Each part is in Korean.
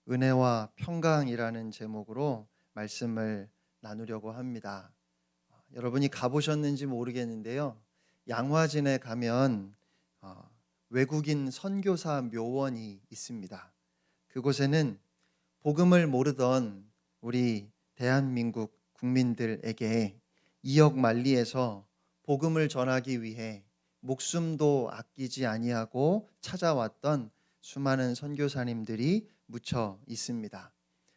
은혜와 평강이라는 제목으로 말씀을 나누려고 합니다. 여러분이 가보셨는지 모르겠는데요. 양화진에 가면 외국인 선교사 묘원이 있습니다. 그곳에는 복음을 모르던 우리 대한민국 국민들에게 이역 만리에서 복음을 전하기 위해 목숨도 아끼지 아니하고 찾아왔던 수많은 선교사님들이 묻혀 있습니다.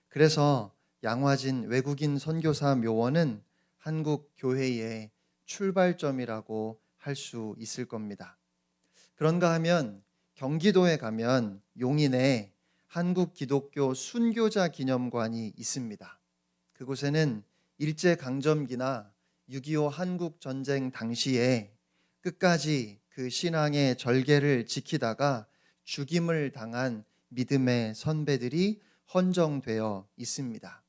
그래서 양화진 외국인 선교사 묘원은 한국 교회의 출발점이라고 할 수 있을 겁니다. 그런가 하면 경기도에 가면 용인에 한국 기독교 순교자 기념관이 있습니다. 그곳에는 일제강점기나 6.25 한국 전쟁 당시에 끝까지 그 신앙의 절개를 지키다가 죽임을 당한 믿음의 선배들이 헌정되어 있습니다.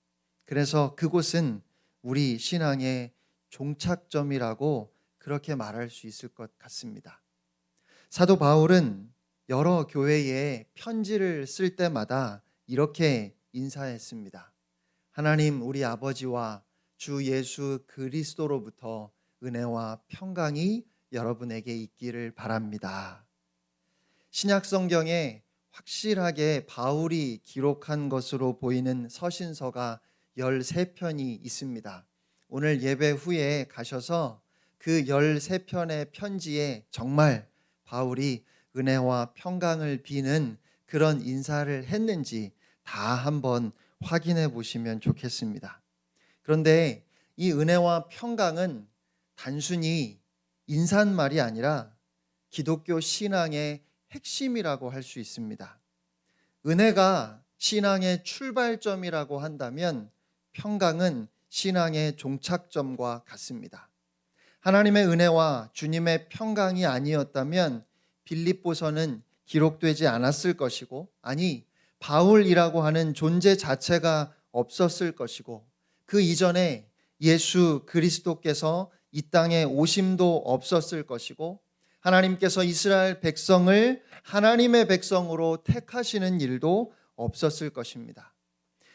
그래서 그곳은 우리 신앙의 종착점이라고 그렇게 말할 수 있을 것 같습니다. 사도 바울은 여러 교회에 편지를 쓸 때마다 이렇게 인사했습니다. 하나님 우리 아버지와 주 예수 그리스도로부터 은혜와 평강이 여러분에게 있기를 바랍니다. 신약 성경에 확실하게 바울이 기록한 것으로 보이는 서신서가 13편이 있습니다. 오늘 예배 후에 가셔서 그 13편의 편지에 정말 바울이 은혜와 평강을 비는 그런 인사를 했는지 다 한번 확인해 보시면 좋겠습니다. 그런데 이 은혜와 평강은 단순히 인사말이 아니라 기독교 신앙의 핵심이라고 할 수 있습니다. 은혜가 신앙의 출발점이라고 한다면 평강은 신앙의 종착점과 같습니다. 하나님의 은혜와 주님의 평강이 아니었다면 빌립보서는 기록되지 않았을 것이고, 아니 바울이라고 하는 존재 자체가 없었을 것이고, 그 이전에 예수 그리스도께서 이 땅에 오심도 없었을 것이고, 하나님께서 이스라엘 백성을 하나님의 백성으로 택하시는 일도 없었을 것입니다.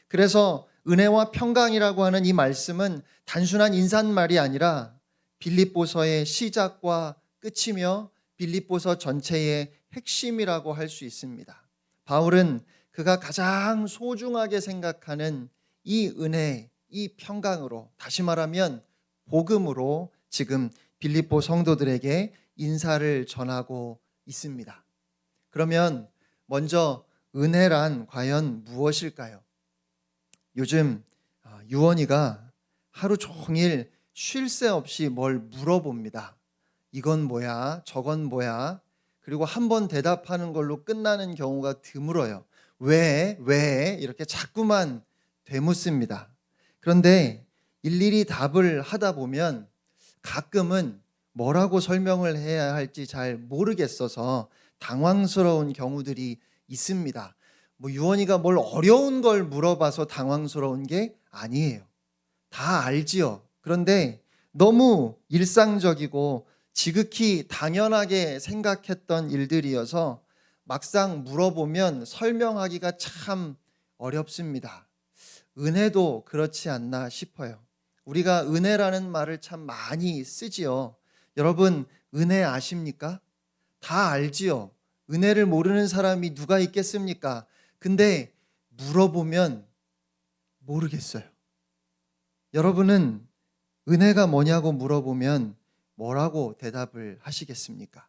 그래서 은혜와 평강이라고 하는 이 말씀은 단순한 인사말이 아니라 빌립보서의 시작과 끝이며 빌립보서 전체의 핵심이라고 할 수 있습니다. 바울은 그가 가장 소중하게 생각하는 이 은혜, 이 평강으로, 다시 말하면 복음으로 지금 빌립보 성도들에게 인사를 전하고 있습니다. 그러면 먼저 은혜란 과연 무엇일까요? 요즘 유언이가 하루 종일 쉴 새 없이 뭘 물어봅니다. 이건 뭐야? 저건 뭐야? 그리고 한번 대답하는 걸로 끝나는 경우가 드물어요. 왜? 이렇게 자꾸만 되묻습니다. 그런데 일일이 답을 하다 보면 가끔은 뭐라고 설명을 해야 할지 잘 모르겠어서 당황스러운 경우들이 있습니다. 유언이가 뭘 어려운 걸 물어봐서 당황스러운 게 아니에요. 다 알지요. 그런데 너무 일상적이고 지극히 당연하게 생각했던 일들이어서 막상 물어보면 설명하기가 참 어렵습니다. 은혜도 그렇지 않나 싶어요. 우리가 은혜라는 말을 참 많이 쓰지요. 여러분, 은혜 아십니까? 다 알지요. 은혜를 모르는 사람이 누가 있겠습니까? 근데 물어보면 모르겠어요. 여러분은 은혜가 뭐냐고 물어보면 뭐라고 대답을 하시겠습니까?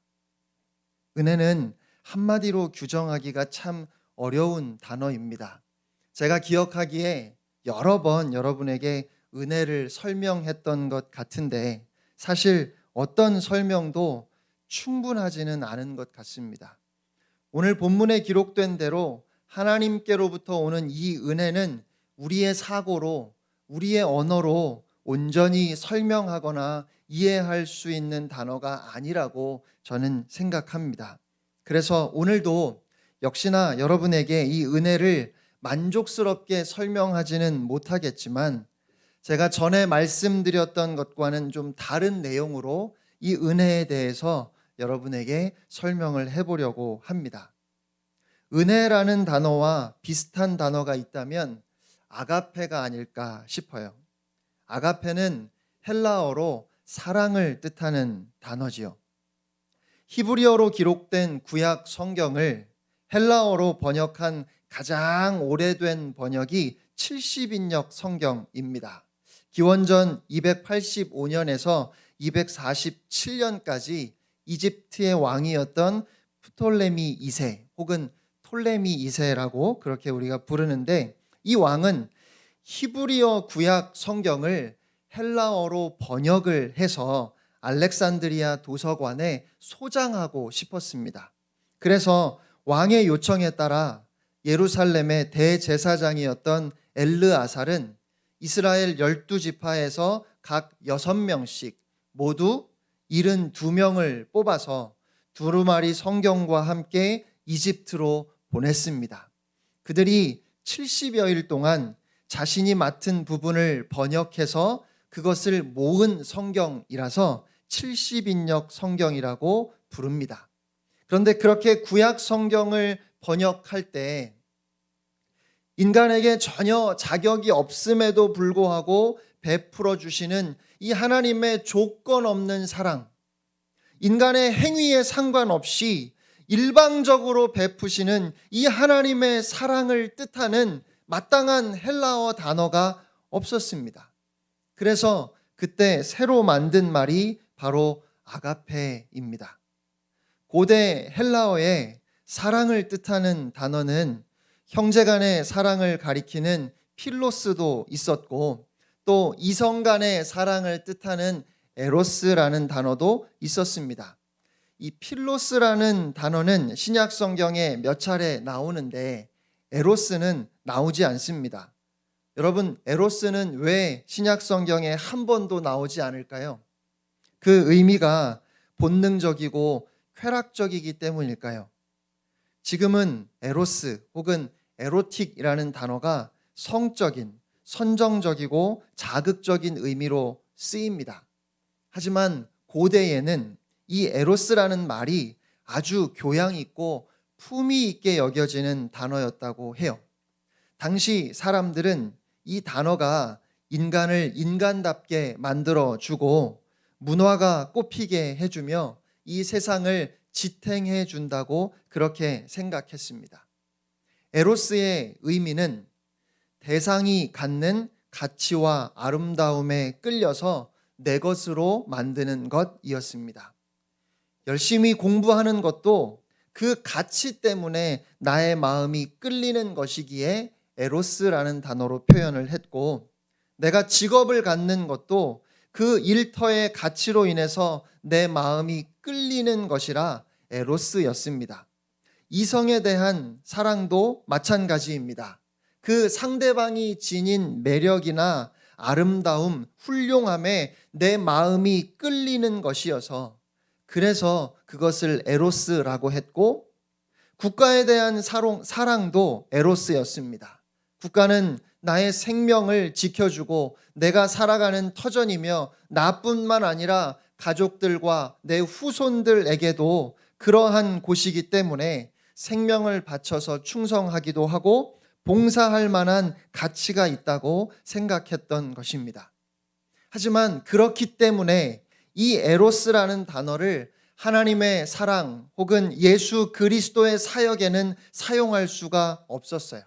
은혜는 한마디로 규정하기가 참 어려운 단어입니다. 제가 기억하기에 여러 번 여러분에게 은혜를 설명했던 것 같은데 사실 어떤 설명도 충분하지는 않은 것 같습니다. 오늘 본문에 기록된 대로 하나님께로부터 오는 이 은혜는 우리의 사고로, 우리의 언어로 온전히 설명하거나 이해할 수 있는 단어가 아니라고 저는 생각합니다. 그래서 오늘도 역시나 여러분에게 이 은혜를 만족스럽게 설명하지는 못하겠지만 제가 전에 말씀드렸던 것과는 좀 다른 내용으로 이 은혜에 대해서 여러분에게 설명을 해보려고 합니다. 은혜라는 단어와 비슷한 단어가 있다면 아가페가 아닐까 싶어요. 아가페는 헬라어로 사랑을 뜻하는 단어지요. 히브리어로 기록된 구약 성경을 헬라어로 번역한 가장 오래된 번역이 70인역 성경입니다. 기원전 285년에서 247년까지 이집트의 왕이었던 프톨레미 2세 혹은 톨레미 2세라고 그렇게 우리가 부르는데, 이 왕은 히브리어 구약 성경을 헬라어로 번역을 해서 알렉산드리아 도서관에 소장하고 싶었습니다. 그래서 왕의 요청에 따라 예루살렘의 대제사장이었던 엘르아살은 이스라엘 12지파에서 각 6명씩 모두 72명을 뽑아서 두루마리 성경과 함께 이집트로 보냈습니다. 그들이 70여일 동안 자신이 맡은 부분을 번역해서 그것을 모은 성경이라서 70인역 성경이라고 부릅니다. 그런데 그렇게 구약 성경을 번역할 때 인간에게 전혀 자격이 없음에도 불구하고 베풀어 주시는 이 하나님의 조건 없는 사랑, 인간의 행위에 상관없이 일방적으로 베푸시는 이 하나님의 사랑을 뜻하는 마땅한 헬라어 단어가 없었습니다. 그래서 그때 새로 만든 말이 바로 아가페입니다. 고대 헬라어에 사랑을 뜻하는 단어는 형제간의 사랑을 가리키는 필로스도 있었고, 또 이성 간의 사랑을 뜻하는 에로스라는 단어도 있었습니다. 이 필로스라는 단어는 신약 성경에 몇 차례 나오는데 에로스는 나오지 않습니다. 여러분, 에로스는 왜 신약 성경에 한 번도 나오지 않을까요? 그 의미가 본능적이고 쾌락적이기 때문일까요? 지금은 에로스 혹은 에로틱이라는 단어가 성적인, 선정적이고 자극적인 의미로 쓰입니다. 하지만 고대에는 이 에로스라는 말이 아주 교양 있고 품위 있게 여겨지는 단어였다고 해요. 당시 사람들은 이 단어가 인간을 인간답게 만들어주고 문화가 꽃피게 해주며 이 세상을 지탱해 준다고 그렇게 생각했습니다. 에로스의 의미는 대상이 갖는 가치와 아름다움에 끌려서 내 것으로 만드는 것이었습니다. 열심히 공부하는 것도 그 가치 때문에 나의 마음이 끌리는 것이기에 에로스라는 단어로 표현을 했고, 내가 직업을 갖는 것도 그 일터의 가치로 인해서 내 마음이 끌리는 것이라 에로스였습니다. 이성에 대한 사랑도 마찬가지입니다. 그 상대방이 지닌 매력이나 아름다움, 훌륭함에 내 마음이 끌리는 것이어서 그래서 그것을 에로스라고 했고, 국가에 대한 사랑도 에로스였습니다. 국가는 나의 생명을 지켜주고 내가 살아가는 터전이며 나뿐만 아니라 가족들과 내 후손들에게도 그러한 곳이기 때문에 생명을 바쳐서 충성하기도 하고 봉사할 만한 가치가 있다고 생각했던 것입니다. 하지만 그렇기 때문에 이 에로스라는 단어를 하나님의 사랑 혹은 예수 그리스도의 사역에는 사용할 수가 없었어요.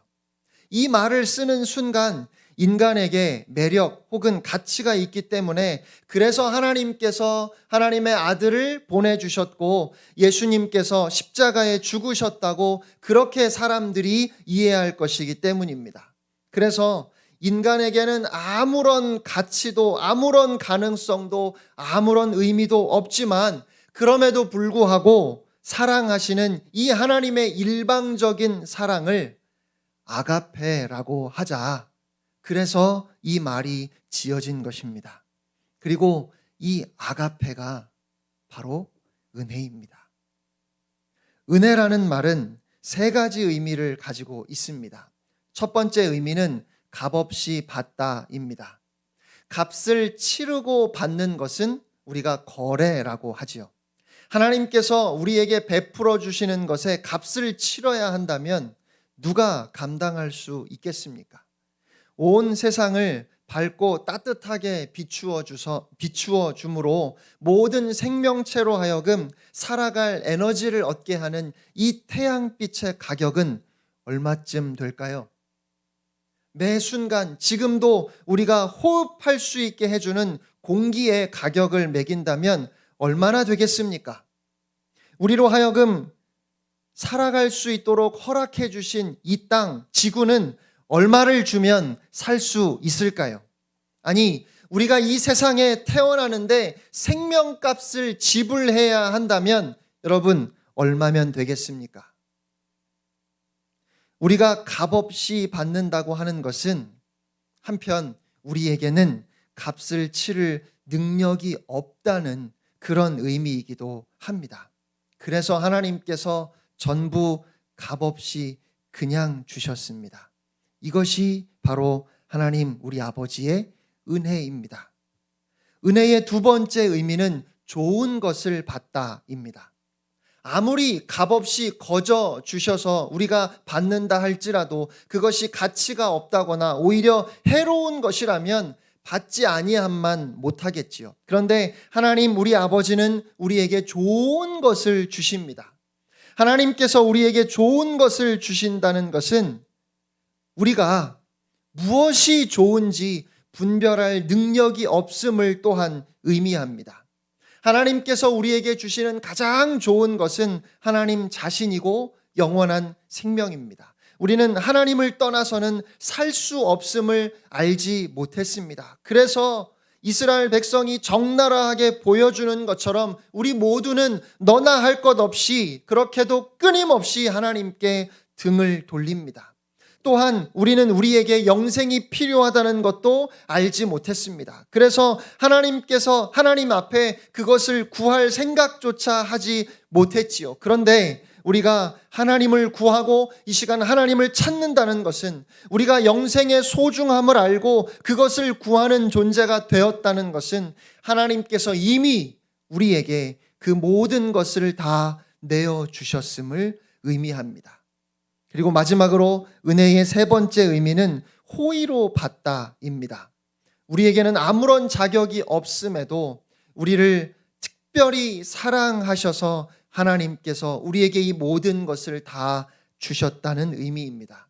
이 말을 쓰는 순간 인간에게 매력 혹은 가치가 있기 때문에, 그래서 하나님께서 하나님의 아들을 보내주셨고 예수님께서 십자가에 죽으셨다고 그렇게 사람들이 이해할 것이기 때문입니다. 그래서 인간에게는 아무런 가치도 아무런 가능성도 아무런 의미도 없지만 그럼에도 불구하고 사랑하시는 이 하나님의 일방적인 사랑을 아가페라고 하자. 그래서 이 말이 지어진 것입니다. 그리고 이 아가페가 바로 은혜입니다. 은혜라는 말은 세 가지 의미를 가지고 있습니다. 첫 번째 의미는 값없이 받다입니다. 값을 치르고 받는 것은 우리가 거래라고 하지요. 하나님께서 우리에게 베풀어 주시는 것에 값을 치러야 한다면 누가 감당할 수 있겠습니까? 온 세상을 밝고 따뜻하게 비추어 줌으로 모든 생명체로 하여금 살아갈 에너지를 얻게 하는 이 태양빛의 가격은 얼마쯤 될까요? 매 순간 지금도 우리가 호흡할 수 있게 해주는 공기의 가격을 매긴다면 얼마나 되겠습니까? 우리로 하여금 살아갈 수 있도록 허락해 주신 이 땅, 지구는 얼마를 주면 살 수 있을까요? 아니, 우리가 이 세상에 태어나는데 생명값을 지불해야 한다면 여러분, 얼마면 되겠습니까? 우리가 값없이 받는다고 하는 것은 한편 우리에게는 값을 치를 능력이 없다는 그런 의미이기도 합니다. 그래서 하나님께서 전부 값없이 그냥 주셨습니다. 이것이 바로 하나님 우리 아버지의 은혜입니다. 은혜의 두 번째 의미는 좋은 것을 받다입니다. 아무리 값없이 거저 주셔서 우리가 받는다 할지라도 그것이 가치가 없다거나 오히려 해로운 것이라면 받지 아니함만 못하겠지요. 그런데 하나님 우리 아버지는 우리에게 좋은 것을 주십니다. 하나님께서 우리에게 좋은 것을 주신다는 것은 우리가 무엇이 좋은지 분별할 능력이 없음을 또한 의미합니다. 하나님께서 우리에게 주시는 가장 좋은 것은 하나님 자신이고 영원한 생명입니다. 우리는 하나님을 떠나서는 살 수 없음을 알지 못했습니다. 그래서 이스라엘 백성이 적나라하게 보여주는 것처럼 우리 모두는 너나 할 것 없이 그렇게도 끊임없이 하나님께 등을 돌립니다. 또한 우리는 우리에게 영생이 필요하다는 것도 알지 못했습니다. 그래서 하나님께서 하나님 앞에 그것을 구할 생각조차 하지 못했지요. 그런데 우리가 하나님을 구하고 이 시간 하나님을 찾는다는 것은 우리가 영생의 소중함을 알고 그것을 구하는 존재가 되었다는 것은 하나님께서 이미 우리에게 그 모든 것을 다 내어주셨음을 의미합니다. 그리고 마지막으로 은혜의 세 번째 의미는 호의로 받다입니다. 우리에게는 아무런 자격이 없음에도 우리를 특별히 사랑하셔서 하나님께서 우리에게 이 모든 것을 다 주셨다는 의미입니다.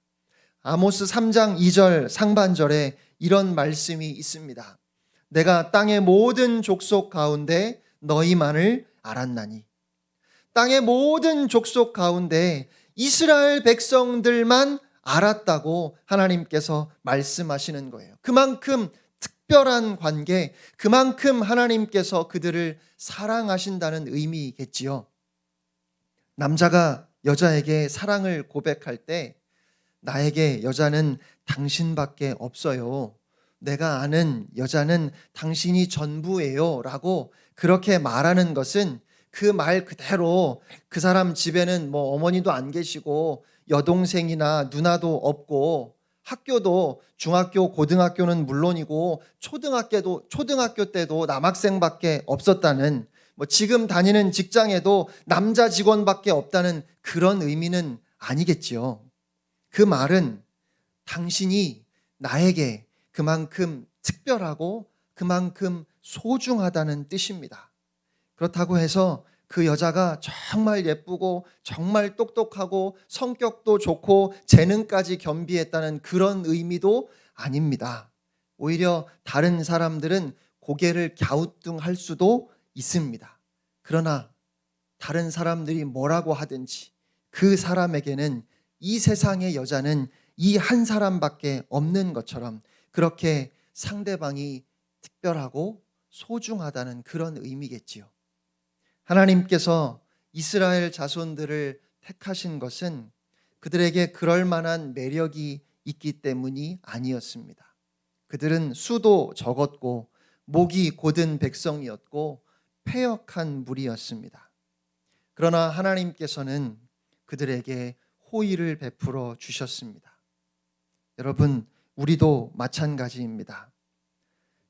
아모스 3장 2절 상반절에 이런 말씀이 있습니다. 내가 땅의 모든 족속 가운데 너희만을 알았나니. 땅의 모든 족속 가운데 이스라엘 백성들만 알았다고 하나님께서 말씀하시는 거예요. 그만큼 특별한 관계, 그만큼 하나님께서 그들을 사랑하신다는 의미겠지요. 남자가 여자에게 사랑을 고백할 때 나에게 여자는 당신밖에 없어요. 내가 아는 여자는 당신이 전부예요. 라고 그렇게 말하는 것은 그 말 그대로 그 사람 집에는 뭐 어머니도 안 계시고 여동생이나 누나도 없고 학교도 중학교, 고등학교는 물론이고 초등학교 때도 남학생밖에 없었다는 뭐 지금 다니는 직장에도 남자 직원밖에 없다는 그런 의미는 아니겠지요. 그 말은 당신이 나에게 그만큼 특별하고 그만큼 소중하다는 뜻입니다. 그렇다고 해서 그 여자가 정말 예쁘고 정말 똑똑하고 성격도 좋고 재능까지 겸비했다는 그런 의미도 아닙니다. 오히려 다른 사람들은 고개를 갸우뚱할 수도 있습니다. 그러나 다른 사람들이 뭐라고 하든지 그 사람에게는 이 세상의 여자는 이 한 사람밖에 없는 것처럼 그렇게 상대방이 특별하고 소중하다는 그런 의미겠지요. 하나님께서 이스라엘 자손들을 택하신 것은 그들에게 그럴 만한 매력이 있기 때문이 아니었습니다. 그들은 수도 적었고 목이 곧은 백성이었고 패역한 무리였습니다. 그러나 하나님께서는 그들에게 호의를 베풀어 주셨습니다. 여러분, 우리도 마찬가지입니다.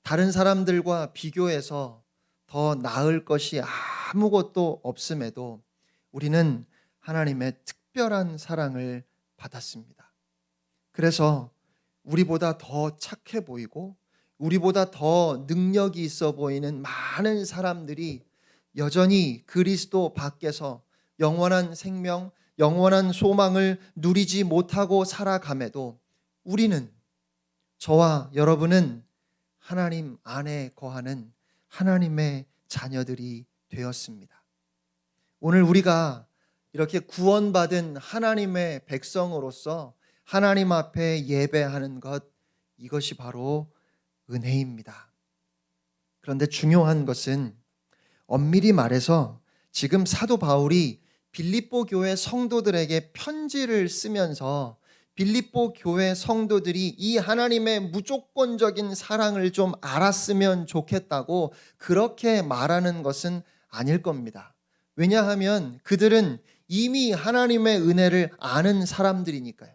다른 사람들과 비교해서 더 나을 것이 아무것도 없음에도 우리는 하나님의 특별한 사랑을 받았습니다. 그래서 우리보다 더 착해 보이고 우리보다 더 능력이 있어 보이는 많은 사람들이 여전히 그리스도 밖에서 영원한 생명, 영원한 소망을 누리지 못하고 살아감에도 우리는, 저와 여러분은 하나님 안에 거하는 하나님의 자녀들이 되었습니다. 오늘 우리가 이렇게 구원받은 하나님의 백성으로서 하나님 앞에 예배하는 것, 이것이 바로 은혜입니다. 그런데 중요한 것은 엄밀히 말해서 지금 사도 바울이 빌립보 교회 성도들에게 편지를 쓰면서 빌립보 교회 성도들이 이 하나님의 무조건적인 사랑을 좀 알았으면 좋겠다고 그렇게 말하는 것은 아닐 겁니다. 왜냐하면 그들은 이미 하나님의 은혜를 아는 사람들이니까요.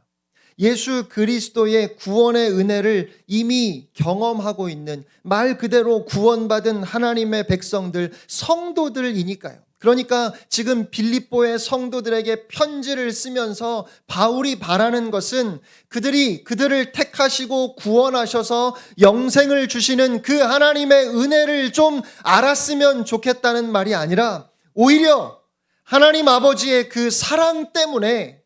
예수 그리스도의 구원의 은혜를 이미 경험하고 있는, 말 그대로 구원받은 하나님의 백성들, 성도들이니까요. 그러니까 지금 빌립보의 성도들에게 편지를 쓰면서 바울이 바라는 것은 그들이 그들을 택하시고 구원하셔서 영생을 주시는 그 하나님의 은혜를 좀 알았으면 좋겠다는 말이 아니라, 오히려 하나님 아버지의 그 사랑 때문에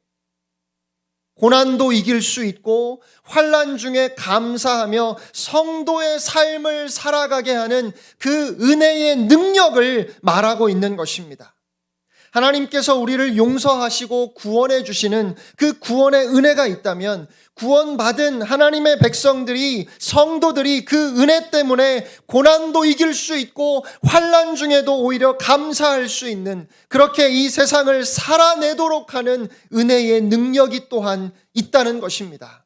고난도 이길 수 있고 환난 중에 감사하며 성도의 삶을 살아가게 하는 그 은혜의 능력을 말하고 있는 것입니다. 하나님께서 우리를 용서하시고 구원해 주시는 그 구원의 은혜가 있다면 구원받은 하나님의 백성들이, 성도들이 그 은혜 때문에 고난도 이길 수 있고 환난 중에도 오히려 감사할 수 있는, 그렇게 이 세상을 살아내도록 하는 은혜의 능력이 또한 있다는 것입니다.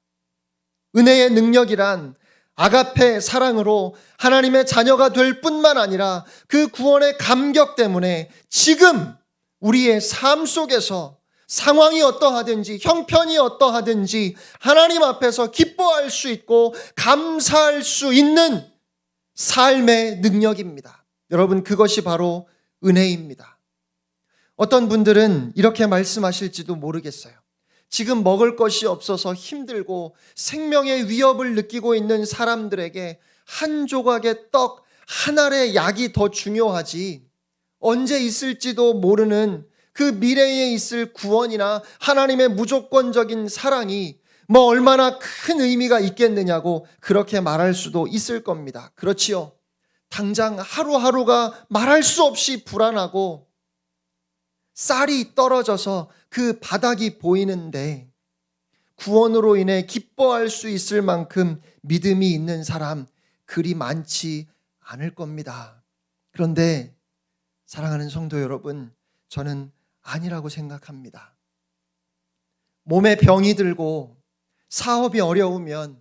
은혜의 능력이란 아가페 사랑으로 하나님의 자녀가 될 뿐만 아니라 그 구원의 감격 때문에 지금 우리의 삶 속에서 상황이 어떠하든지 형편이 어떠하든지 하나님 앞에서 기뻐할 수 있고 감사할 수 있는 삶의 능력입니다. 여러분, 그것이 바로 은혜입니다. 어떤 분들은 이렇게 말씀하실지도 모르겠어요. 지금 먹을 것이 없어서 힘들고 생명의 위협을 느끼고 있는 사람들에게 한 조각의 떡, 한 알의 약이 더 중요하지, 언제 있을지도 모르는 그 미래에 있을 구원이나 하나님의 무조건적인 사랑이 뭐 얼마나 큰 의미가 있겠느냐고 그렇게 말할 수도 있을 겁니다. 그렇지요. 당장 하루하루가 말할 수 없이 불안하고 쌀이 떨어져서 그 바닥이 보이는데 구원으로 인해 기뻐할 수 있을 만큼 믿음이 있는 사람 그리 많지 않을 겁니다. 그런데 사랑하는 성도 여러분, 저는 아니라고 생각합니다. 몸에 병이 들고 사업이 어려우면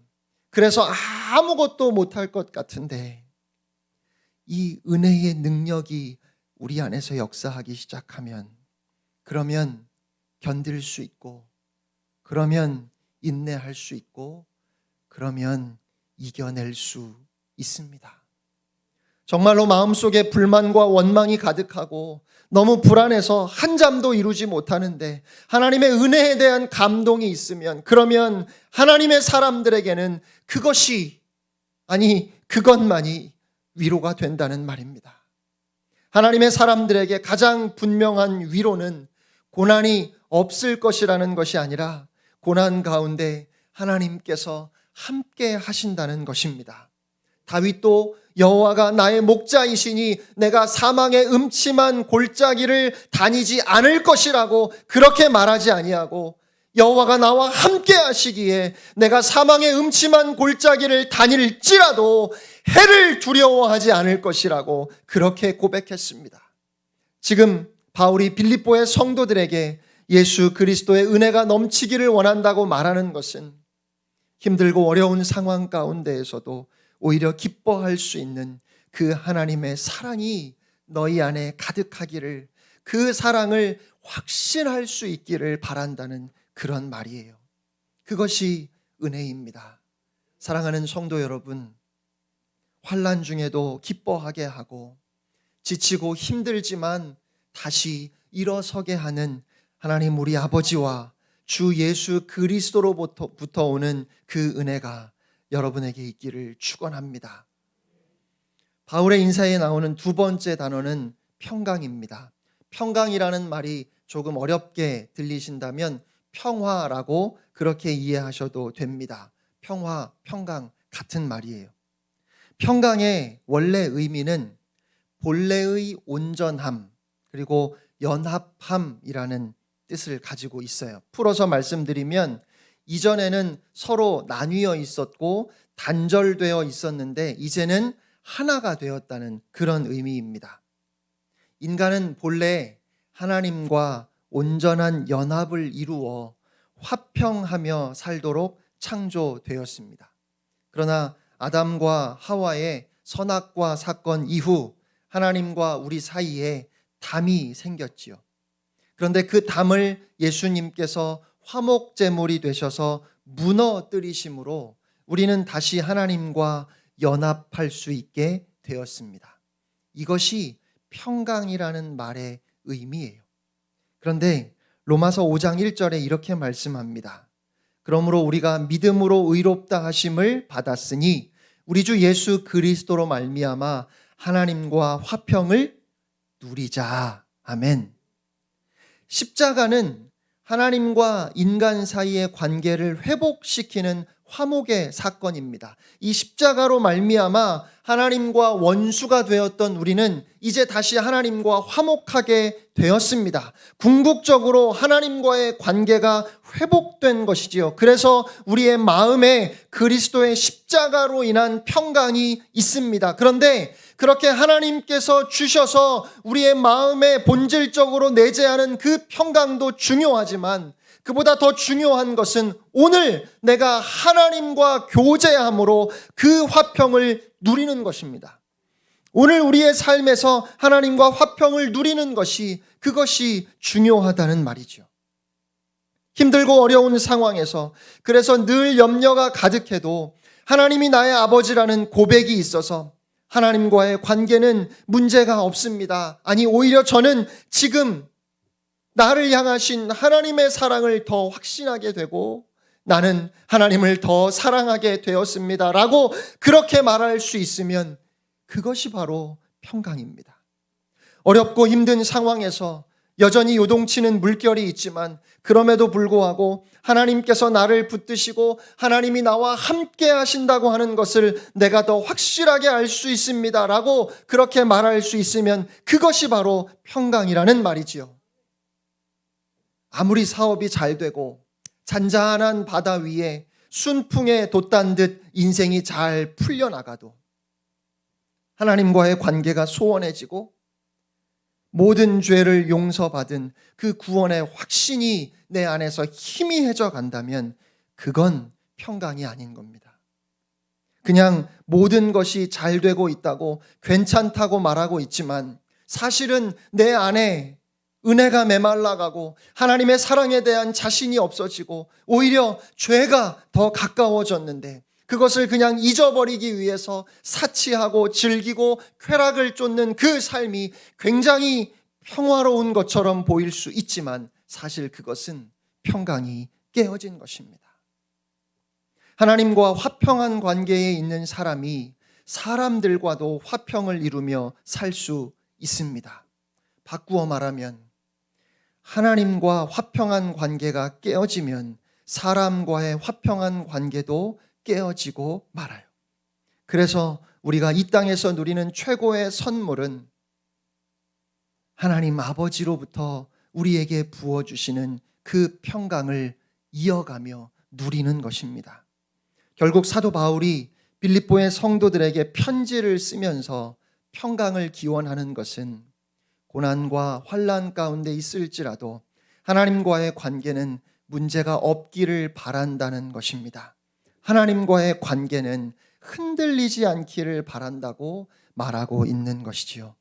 그래서 아무것도 못할 것 같은데 이 은혜의 능력이 우리 안에서 역사하기 시작하면, 그러면 견딜 수 있고, 그러면 인내할 수 있고, 그러면 이겨낼 수 있습니다. 정말로 마음속에 불만과 원망이 가득하고 너무 불안해서 한잠도 이루지 못하는데 하나님의 은혜에 대한 감동이 있으면, 그러면 하나님의 사람들에게는 그것이, 아니 그것만이 위로가 된다는 말입니다. 하나님의 사람들에게 가장 분명한 위로는 고난이 없을 것이라는 것이 아니라 고난 가운데 하나님께서 함께 하신다는 것입니다. 다윗도 여호와가 나의 목자이시니 내가 사망의 음침한 골짜기를 다니지 않을 것이라고 그렇게 말하지 아니하고, 여호와가 나와 함께 하시기에 내가 사망의 음침한 골짜기를 다닐지라도 해를 두려워하지 않을 것이라고 그렇게 고백했습니다. 지금 바울이 빌립보의 성도들에게 예수 그리스도의 은혜가 넘치기를 원한다고 말하는 것은 힘들고 어려운 상황 가운데에서도 오히려 기뻐할 수 있는 그 하나님의 사랑이 너희 안에 가득하기를, 그 사랑을 확신할 수 있기를 바란다는 그런 말이에요. 그것이 은혜입니다. 사랑하는 성도 여러분, 환난 중에도 기뻐하게 하고 지치고 힘들지만 다시 일어서게 하는 하나님 우리 아버지와 주 예수 그리스도로부터 오는 그 은혜가 여러분에게 있기를 축원합니다. 바울의 인사에 나오는 두 번째 단어는 평강입니다. 평강이라는 말이 조금 어렵게 들리신다면 평화라고 그렇게 이해하셔도 됩니다. 평화, 평강 같은 말이에요. 평강의 원래 의미는 본래의 온전함 그리고 연합함이라는 뜻을 가지고 있어요. 풀어서 말씀드리면 이전에는 서로 나뉘어 있었고 단절되어 있었는데 이제는 하나가 되었다는 그런 의미입니다. 인간은 본래 하나님과 온전한 연합을 이루어 화평하며 살도록 창조되었습니다. 그러나 아담과 하와의 선악과 사건 이후 하나님과 우리 사이에 담이 생겼지요. 그런데 그 담을 예수님께서 화목제물이 되셔서 무너뜨리심으로 우리는 다시 하나님과 연합할 수 있게 되었습니다. 이것이 평강이라는 말의 의미예요. 그런데 로마서 5장 1절에 이렇게 말씀합니다. 그러므로 우리가 믿음으로 의롭다 하심을 받았으니 우리 주 예수 그리스도로 말미암아 하나님과 화평을 누리자. 아멘. 십자가는 하나님과 인간 사이의 관계를 회복시키는 화목의 사건입니다. 이 십자가로 말미암아 하나님과 원수가 되었던 우리는 이제 다시 하나님과 화목하게 되었습니다. 궁극적으로 하나님과의 관계가 회복된 것이지요. 그래서 우리의 마음에 그리스도의 십자가로 인한 평강이 있습니다. 그런데 그렇게 하나님께서 주셔서 우리의 마음에 본질적으로 내재하는 그 평강도 중요하지만 그보다 더 중요한 것은 오늘 내가 하나님과 교제함으로 그 화평을 누리는 것입니다. 오늘 우리의 삶에서 하나님과 화평을 누리는 그것이 중요하다는 말이죠. 힘들고 어려운 상황에서 그래서 늘 염려가 가득해도 하나님이 나의 아버지라는 고백이 있어서 하나님과의 관계는 문제가 없습니다. 아니 오히려 저는 지금 나를 향하신 하나님의 사랑을 더 확신하게 되고 나는 하나님을 더 사랑하게 되었습니다. 라고 그렇게 말할 수 있으면 그것이 바로 평강입니다. 어렵고 힘든 상황에서 여전히 요동치는 물결이 있지만 그럼에도 불구하고 하나님께서 나를 붙드시고 하나님이 나와 함께 하신다고 하는 것을 내가 더 확실하게 알 수 있습니다. 라고 그렇게 말할 수 있으면 그것이 바로 평강이라는 말이지요. 아무리 사업이 잘 되고 잔잔한 바다 위에 순풍에 돛단 듯 인생이 잘 풀려나가도 하나님과의 관계가 소원해지고 모든 죄를 용서받은 그 구원의 확신이 내 안에서 희미해져 간다면 그건 평강이 아닌 겁니다. 그냥 모든 것이 잘 되고 있다고 괜찮다고 말하고 있지만 사실은 내 안에 은혜가 메말라가고 하나님의 사랑에 대한 자신이 없어지고 오히려 죄가 더 가까워졌는데 그것을 그냥 잊어버리기 위해서 사치하고 즐기고 쾌락을 쫓는 그 삶이 굉장히 평화로운 것처럼 보일 수 있지만 사실 그것은 평강이 깨어진 것입니다. 하나님과 화평한 관계에 있는 사람이 사람들과도 화평을 이루며 살 수 있습니다. 바꾸어 말하면 하나님과 화평한 관계가 깨어지면 사람과의 화평한 관계도 깨어지고 말아요. 그래서 우리가 이 땅에서 누리는 최고의 선물은 하나님 아버지로부터 우리에게 부어주시는 그 평강을 이어가며 누리는 것입니다. 결국 사도 바울이 빌립보의 성도들에게 편지를 쓰면서 평강을 기원하는 것은 고난과 환난 가운데 있을지라도 하나님과의 관계는 문제가 없기를 바란다는 것입니다. 하나님과의 관계는 흔들리지 않기를 바란다고 말하고 있는 것이지요.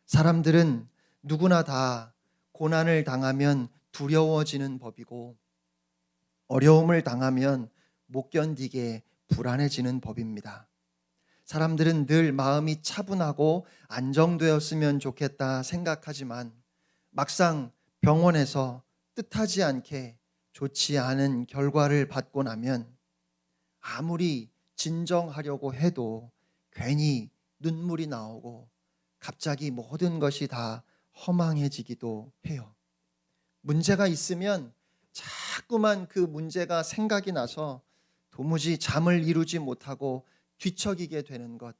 사람들은 누구나 다 고난을 당하면 두려워지는 법이고 어려움을 당하면 못 견디게 불안해지는 법입니다. 사람들은 늘 마음이 차분하고 안정되었으면 좋겠다 생각하지만 막상 병원에서 뜻하지 않게 좋지 않은 결과를 받고 나면 아무리 진정하려고 해도 괜히 눈물이 나오고 갑자기 모든 것이 다 허망해지기도 해요. 문제가 있으면 자꾸만 그 문제가 생각이 나서 도무지 잠을 이루지 못하고 뒤척이게 되는 것,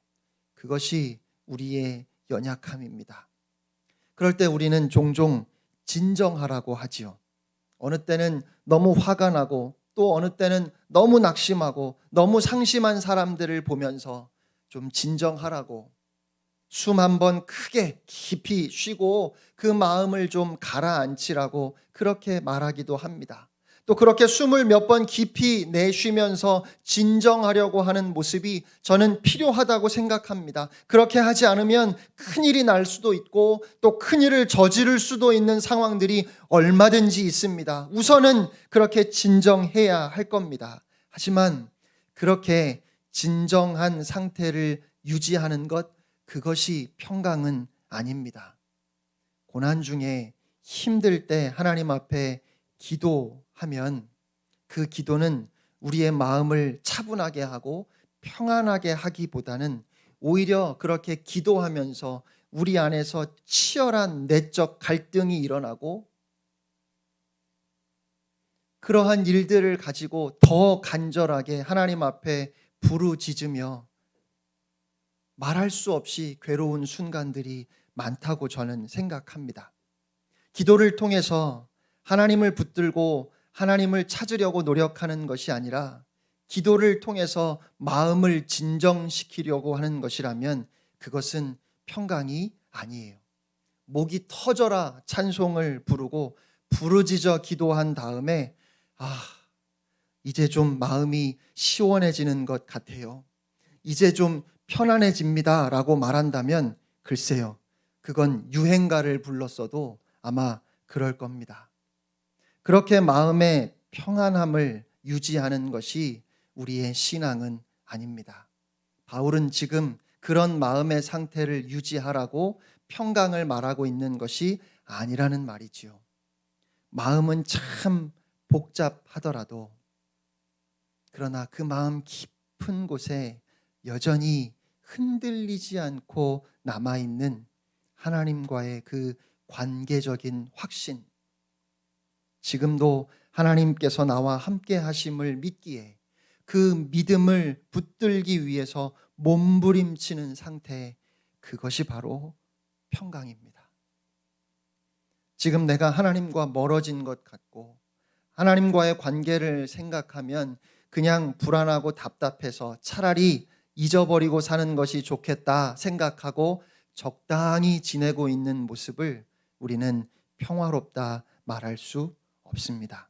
그것이 우리의 연약함입니다. 그럴 때 우리는 종종 진정하라고 하지요. 어느 때는 너무 화가 나고 또 어느 때는 너무 낙심하고 너무 상심한 사람들을 보면서 좀 진정하라고, 숨 한 번 크게 깊이 쉬고 그 마음을 좀 가라앉히라고 그렇게 말하기도 합니다. 또 그렇게 숨을 몇 번 깊이 내쉬면서 진정하려고 하는 모습이 저는 필요하다고 생각합니다. 그렇게 하지 않으면 큰일이 날 수도 있고 또 큰일을 저지를 수도 있는 상황들이 얼마든지 있습니다. 우선은 그렇게 진정해야 할 겁니다. 하지만 그렇게 진정한 상태를 유지하는 것, 그것이 평강은 아닙니다. 고난 중에 힘들 때 하나님 앞에 기도하면 그 기도는 우리의 마음을 차분하게 하고 평안하게 하기보다는 오히려 그렇게 기도하면서 우리 안에서 치열한 내적 갈등이 일어나고 그러한 일들을 가지고 더 간절하게 하나님 앞에 부르짖으며 말할 수 없이 괴로운 순간들이 많다고 저는 생각합니다. 기도를 통해서 하나님을 붙들고 하나님을 찾으려고 노력하는 것이 아니라 기도를 통해서 마음을 진정시키려고 하는 것이라면 그것은 평강이 아니에요. 목이 터져라 찬송을 부르고 부르짖어 기도한 다음에 이제 좀 마음이 시원해지는 것 같아요. 이제 좀 편안해집니다 라고 말한다면 글쎄요, 그건 유행가를 불렀어도 아마 그럴 겁니다. 그렇게 마음의 평안함을 유지하는 것이 우리의 신앙은 아닙니다. 바울은 지금 그런 마음의 상태를 유지하라고 평강을 말하고 있는 것이 아니라는 말이지요. 마음은 참 복잡하더라도 그러나 그 마음 깊은 곳에 여전히 흔들리지 않고 남아있는 하나님과의 그 관계적인 확신, 지금도 하나님께서 나와 함께 하심을 믿기에 그 믿음을 붙들기 위해서 몸부림치는 상태, 그것이 바로 평강입니다. 지금 내가 하나님과 멀어진 것 같고 하나님과의 관계를 생각하면 그냥 불안하고 답답해서 차라리 잊어버리고 사는 것이 좋겠다 생각하고 적당히 지내고 있는 모습을 우리는 평화롭다 말할 수 없습니다.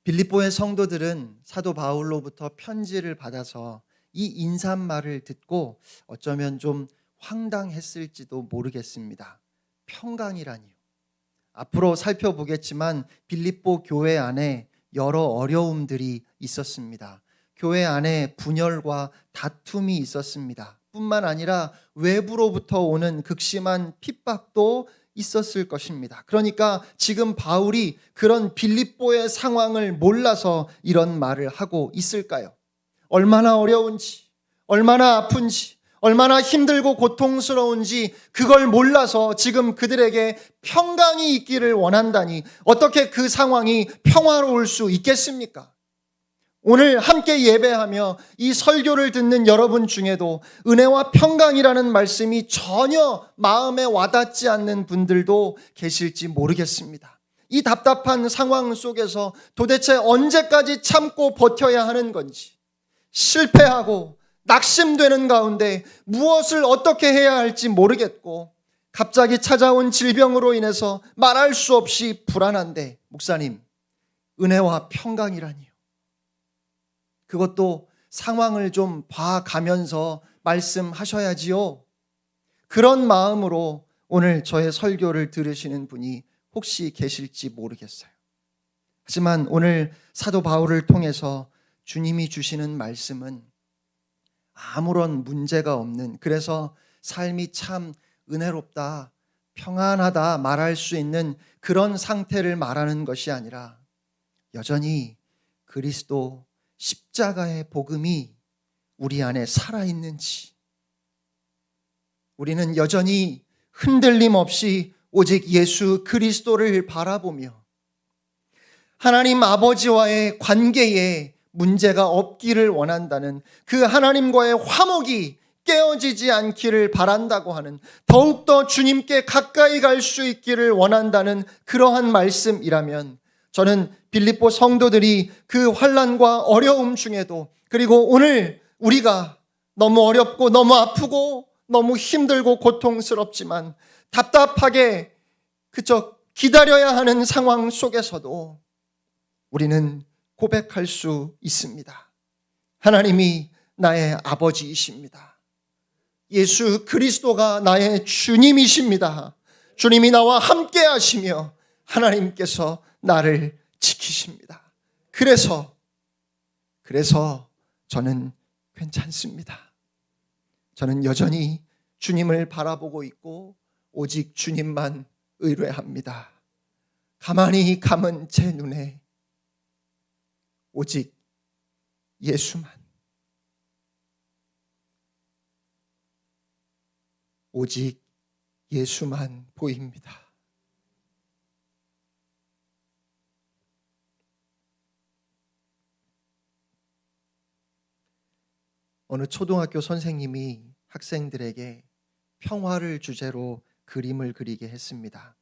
빌립보의 성도들은 사도 바울로부터 편지를 받아서 이 인사말을 듣고 어쩌면 좀 황당했을지도 모르겠습니다. 평강이라니요. 앞으로 살펴보겠지만 빌립보 교회 안에 여러 어려움들이 있었습니다. 교회 안에 분열과 다툼이 있었습니다. 뿐만 아니라 외부로부터 오는 극심한 핍박도 있었을 것입니다. 그러니까 지금 바울이 그런 빌립보의 상황을 몰라서 이런 말을 하고 있을까요? 얼마나 어려운지, 얼마나 아픈지, 얼마나 힘들고 고통스러운지 그걸 몰라서 지금 그들에게 평강이 있기를 원한다니 어떻게 그 상황이 평화로울 수 있겠습니까? 오늘 함께 예배하며 이 설교를 듣는 여러분 중에도 은혜와 평강이라는 말씀이 전혀 마음에 와닿지 않는 분들도 계실지 모르겠습니다. 이 답답한 상황 속에서 도대체 언제까지 참고 버텨야 하는 건지, 실패하고 낙심되는 가운데 무엇을 어떻게 해야 할지 모르겠고 갑자기 찾아온 질병으로 인해서 말할 수 없이 불안한데, 목사님, 은혜와 평강이라니요. 그것도 상황을 좀 봐가면서 말씀하셔야지요. 그런 마음으로 오늘 저의 설교를 들으시는 분이 혹시 계실지 모르겠어요. 하지만 오늘 사도 바울을 통해서 주님이 주시는 말씀은 아무런 문제가 없는, 그래서 삶이 참 은혜롭다, 평안하다 말할 수 있는 그런 상태를 말하는 것이 아니라 여전히 그리스도 십자가의 복음이 우리 안에 살아있는지, 우리는 여전히 흔들림 없이 오직 예수 그리스도를 바라보며 하나님 아버지와의 관계에 문제가 없기를 원한다는, 그 하나님과의 화목이 깨어지지 않기를 바란다고 하는, 더욱더 주님께 가까이 갈 수 있기를 원한다는 그러한 말씀이라면, 저는 빌립보 성도들이 그 환난과 어려움 중에도, 그리고 오늘 우리가 너무 어렵고 너무 아프고 너무 힘들고 고통스럽지만 답답하게 그저 기다려야 하는 상황 속에서도 우리는 고백할 수 있습니다. 하나님이 나의 아버지이십니다. 예수 그리스도가 나의 주님이십니다. 주님이 나와 함께 하시며 하나님께서 나를 지키십니다. 그래서 저는 괜찮습니다. 저는 여전히 주님을 바라보고 있고 오직 주님만 의뢰합니다. 가만히 감은 제 눈에 오직 예수만, 오직 예수만 보입니다. 어느 초등학교 선생님이 학생들에게 평화를 주제로 그림을 그리게 했습니다.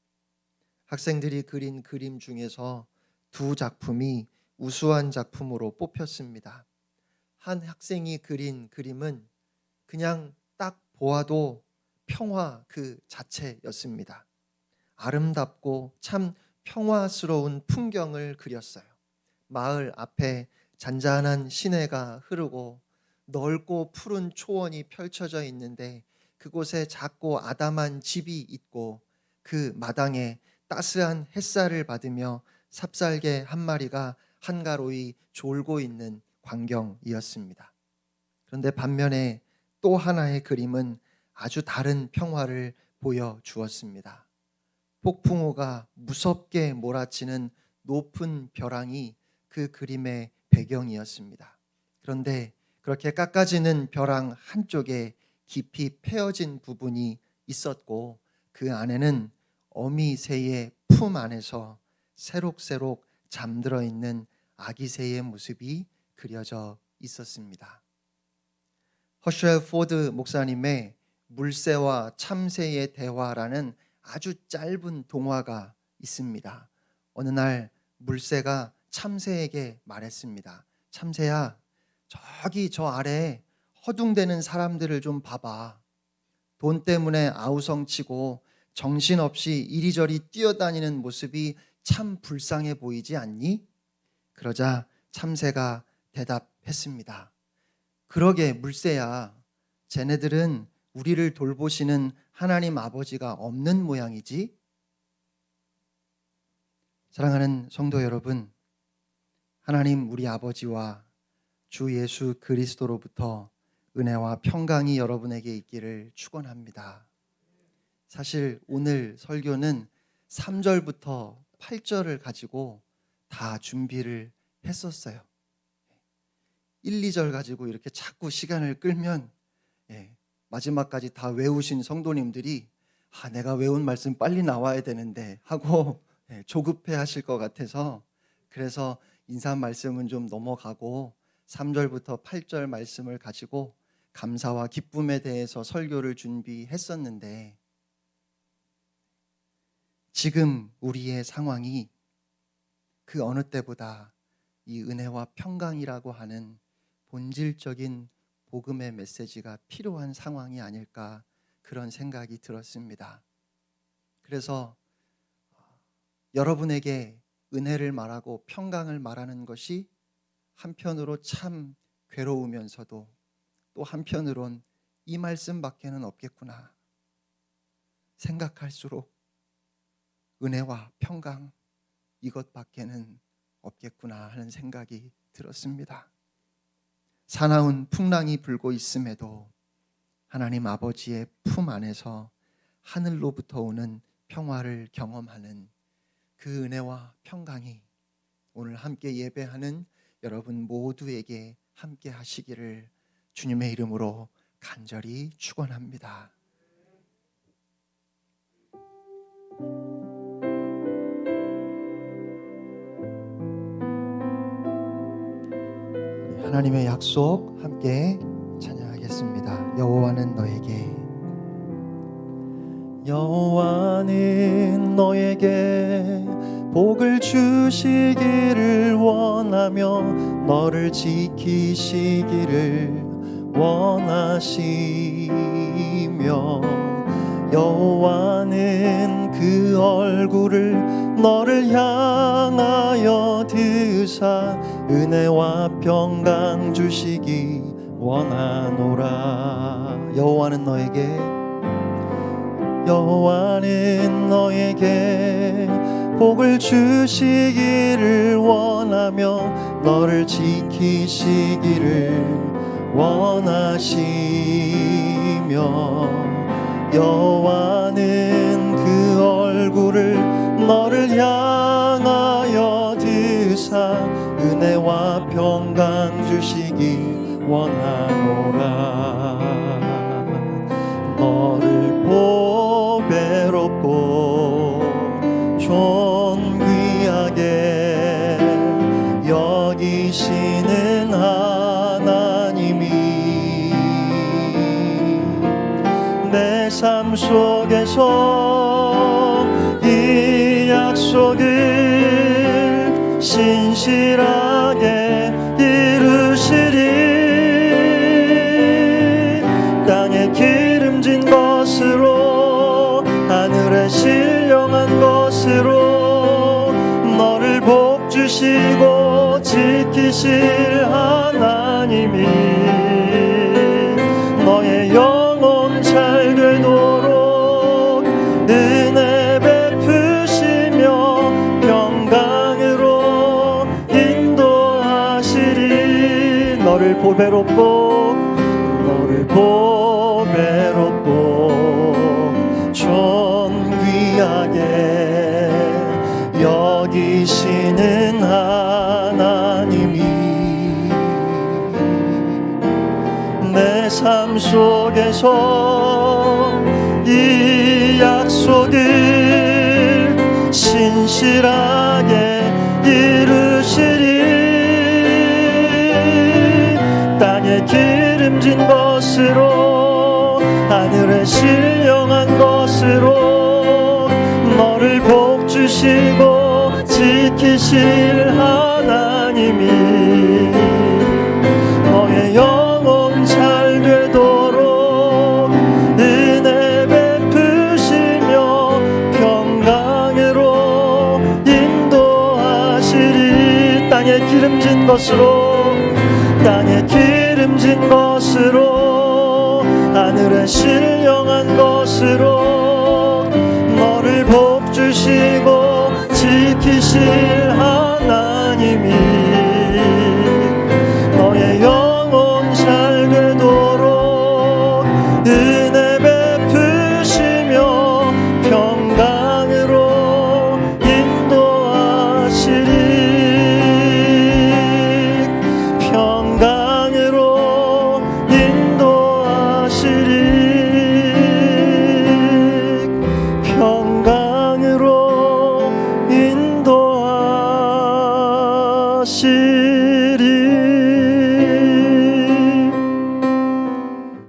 학생들이 그린 그림 중에서 두 작품이 우수한 작품으로 뽑혔습니다. 한 학생이 그린 그림은 그냥 딱 보아도 평화 그 자체였습니다. 아름답고 참 평화스러운 풍경을 그렸어요. 마을 앞에 잔잔한 시내가 흐르고 넓고 푸른 초원이 펼쳐져 있는데 그곳에 작고 아담한 집이 있고 그 마당에 따스한 햇살을 받으며 삽살개 한 마리가 한가로이 졸고 있는 광경이었습니다. 그런데 반면에 또 하나의 그림은 아주 다른 평화를 보여주었습니다. 폭풍우가 무섭게 몰아치는 높은 벼랑이 그 그림의 배경이었습니다. 그런데 그렇게 깎아지는 벼랑 한쪽에 깊이 패어진 부분이 있었고 그 안에는 어미 새의 품 안에서 새록새록 잠들어 있는 아기 새의 모습이 그려져 있었습니다. 허쉘 포드 목사님의 물새와 참새의 대화라는 아주 짧은 동화가 있습니다. 어느 날 물새가 참새에게 말했습니다. 참새야, 저기 저 아래에 허둥대는 사람들을 좀 봐봐. 돈 때문에 아우성치고 정신없이 이리저리 뛰어다니는 모습이 참 불쌍해 보이지 않니? 그러자 참새가 대답했습니다. 그러게 물새야, 쟤네들은 우리를 돌보시는 하나님 아버지가 없는 모양이지? 사랑하는 성도 여러분, 하나님 우리 아버지와 주 예수 그리스도로부터 은혜와 평강이 여러분에게 있기를 축원합니다. 사실 오늘 설교는 3절부터 8절을 가지고 다 준비를 했었어요. 1, 2절 가지고 이렇게 자꾸 시간을 끌면 마지막까지 다 외우신 성도님들이 내가 외운 말씀 빨리 나와야 되는데 하고 조급해 하실 것 같아서, 그래서 인사 말씀은 좀 넘어가고 3절부터 8절 말씀을 가지고 감사와 기쁨에 대해서 설교를 준비했었는데, 지금 우리의 상황이 그 어느 때보다 이 은혜와 평강이라고 하는 본질적인 복음의 메시지가 필요한 상황이 아닐까, 그런 생각이 들었습니다. 그래서 여러분에게 은혜를 말하고 평강을 말하는 것이 한편으로 참 괴로우면서도 또 한편으론 이 말씀밖에는 없겠구나 생각할수록 은혜와 평강 이것밖에는 없겠구나 하는 생각이 들었습니다. 사나운 풍랑이 불고 있음에도 하나님 아버지의 품 안에서 하늘로부터 오는 평화를 경험하는 그 은혜와 평강이 오늘 함께 예배하는 여러분 모두에게 함께 하시기를 주님의 이름으로 간절히 축원합니다. 하나님의 약속 함께 찬양하겠습니다. 여호와는 너에게 복을 주시기를 원하며 너를 지키시기를 원하시며 여호와는 그 얼굴을 너를 향하여 드사 은혜와 평강 주시기 원하노라. 여호와는 너에게 복을 주시기를 원하며 너를 지키시기를 원하시며 여호와는 그 얼굴을 너를 향하여 드사 은혜와 평강 주시기 원하노라. 너를 보배롭고 존귀하게 여기시는 하나님이 내 삶 속에서 이 약속을 신실하게 이루시리. 땅에 기름진 것으로 하늘에 신령한 것으로 너를 복주시고 지키실 하나님이 너의 영혼 잘 되도록 은혜 베푸시며 평강으로 인도하시리. 너를 보배롭고 존귀하게 여기시는 하나님이 내 삶 속에서 이 약속을 신실하게 이루시리. 땅에 기름진 것으로 하늘에 신령한 것으로 너를 복주시고 지키실 하나님이 너의 영혼 잘 되도록 은혜 베푸시며 평강으로 인도하시리. 땅에 기름진 것으로 하늘에 신령한 것으로 너를 복주시고 지키실